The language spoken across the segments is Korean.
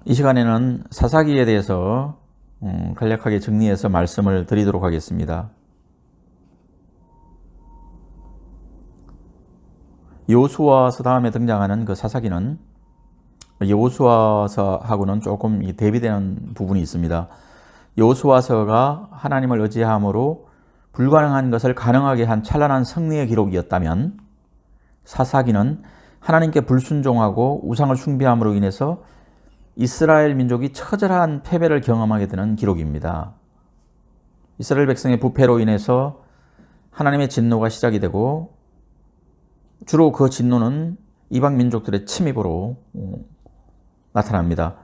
이 시간에는 사사기에 대해서 간략하게 정리해서 말씀을 드리도록 하겠습니다. 여호수아서 다음에 등장하는 그 사사기는 여호수아서하고는 조금 대비되는 부분이 있습니다. 여호수아서가 하나님을 의지함으로 불가능한 것을 가능하게 한 찬란한 승리의 기록이었다면, 사사기는 하나님께 불순종하고 우상을 숭배함으로 인해서 이스라엘 민족이 처절한 패배를 경험하게 되는 기록입니다. 이스라엘 백성의 부패로 인해서 하나님의 진노가 시작이 되고, 주로 그 진노는 이방 민족들의 침입으로 나타납니다.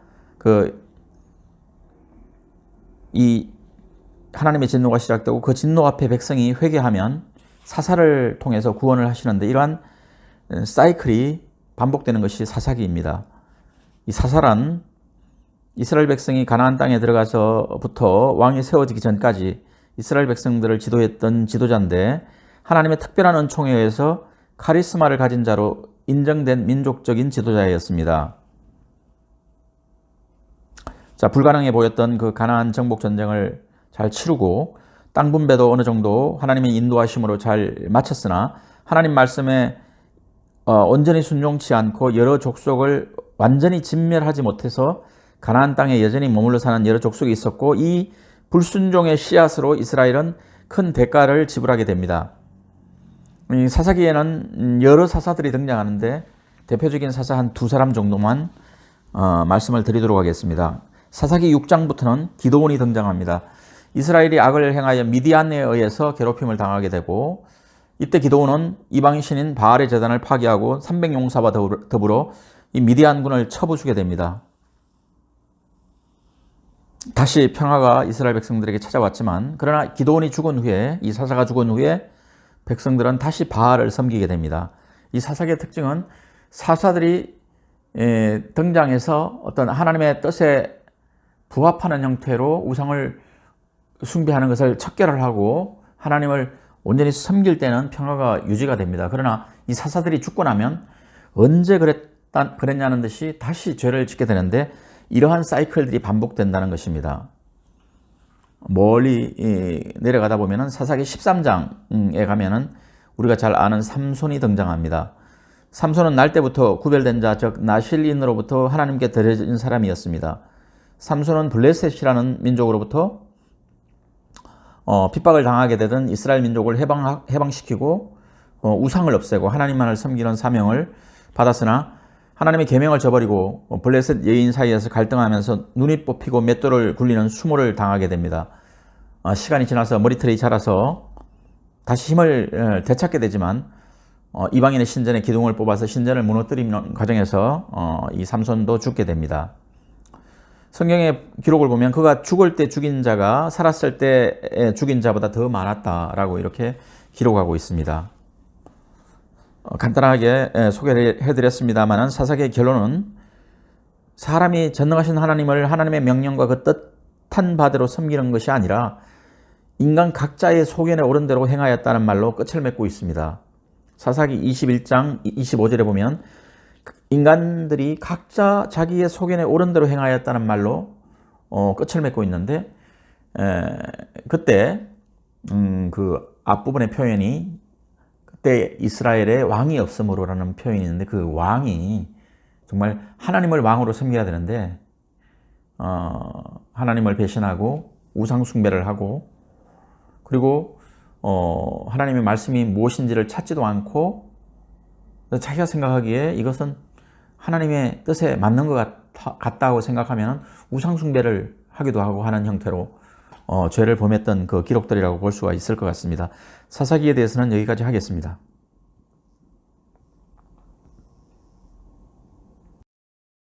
이 하나님의 진노가 시작되고 그 진노 앞에 백성이 회개하면 사사를 통해서 구원을 하시는데, 이러한 사이클이 반복되는 것이 사사기입니다. 이 사사란 이스라엘 백성이 가나안 땅에 들어가서부터 왕이 세워지기 전까지 이스라엘 백성들을 지도했던 지도자인데, 하나님의 특별한 은총에 의해서 카리스마를 가진 자로 인정된 민족적인 지도자였습니다. 자, 불가능해 보였던 그 가나안 정복 전쟁을 잘 치르고 땅 분배도 어느 정도 하나님의 인도하심으로 잘 마쳤으나, 하나님 말씀에 온전히 순종치 않고 여러 족속을 완전히 진멸하지 못해서 가나안 땅에 여전히 머물러 사는 여러 족속이 있었고, 이 불순종의 씨앗으로 이스라엘은 큰 대가를 지불하게 됩니다. 이 사사기에는 여러 사사들이 등장하는데 대표적인 사사 한 두 사람 정도만 말씀을 드리도록 하겠습니다. 사사기 6장부터는 기드온이 등장합니다. 이스라엘이 악을 행하여 미디안에 의해서 괴롭힘을 당하게 되고, 이때 기드온은 이방인 신인 바알의 제단을 파괴하고 300용사와 더불어 이 미디안군을 쳐부수게 됩니다. 다시 평화가 이스라엘 백성들에게 찾아왔지만, 그러나 기드온이 죽은 후에, 이 사사가 죽은 후에 백성들은 다시 바알을 섬기게 됩니다. 이 사사기의 특징은 사사들이 등장해서 어떤 하나님의 뜻에 부합하는 형태로 우상을 숭배하는 것을 척결을 하고 하나님을 온전히 섬길 때는 평화가 유지가 됩니다. 그러나 이 사사들이 죽고 나면 언제 그랬냐는 듯이 다시 죄를 짓게 되는데, 이러한 사이클들이 반복된다는 것입니다. 멀리 내려가다 보면은 사사기 13장에 가면은 우리가 잘 아는 삼손이 등장합니다. 삼손은 날 때부터 구별된 자, 즉 나실인으로부터 하나님께 드려진 사람이었습니다. 삼손은 블레셋이라는 민족으로부터 핍박을 당하게 되던 이스라엘 민족을 해방시키고 우상을 없애고 하나님만을 섬기는 사명을 받았으나, 하나님의 계명을 저버리고 블레셋 여인 사이에서 갈등하면서 눈이 뽑히고 맷돌을 굴리는 수모를 당하게 됩니다. 시간이 지나서 머리털이 자라서 다시 힘을 되찾게 되지만, 이방인의 신전에 기둥을 뽑아서 신전을 무너뜨리는 과정에서 이 삼손도 죽게 됩니다. 성경의 기록을 보면 그가 죽을 때 죽인 자가 살았을 때 죽인 자보다 더 많았다라고 이렇게 기록하고 있습니다. 간단하게 소개를 해드렸습니다만, 사사기의 결론은 사람이 전능하신 하나님을 하나님의 명령과 그 뜻한 바대로 섬기는 것이 아니라 인간 각자의 소견에 오른 대로 행하였다는 말로 끝을 맺고 있습니다. 사사기 21장 25절에 보면 인간들이 각자 자기의 소견에 오른 대로 행하였다는 말로 끝을 맺고 있는데, 그때 그 앞부분의 표현이 그때 이스라엘에 왕이 없으므로라는 표현이 있는데, 그 왕이 정말 하나님을 왕으로 섬겨야 되는데 하나님을 배신하고 우상 숭배를 하고, 그리고 하나님의 말씀이 무엇인지를 찾지도 않고 자기가 생각하기에 이것은 하나님의 뜻에 맞는 것 같다고 생각하면 우상 숭배를 하기도 하고 하는 형태로 죄를 범했던 그 기록들이라고 볼 수가 있을 것 같습니다. 사사기에 대해서는 여기까지 하겠습니다.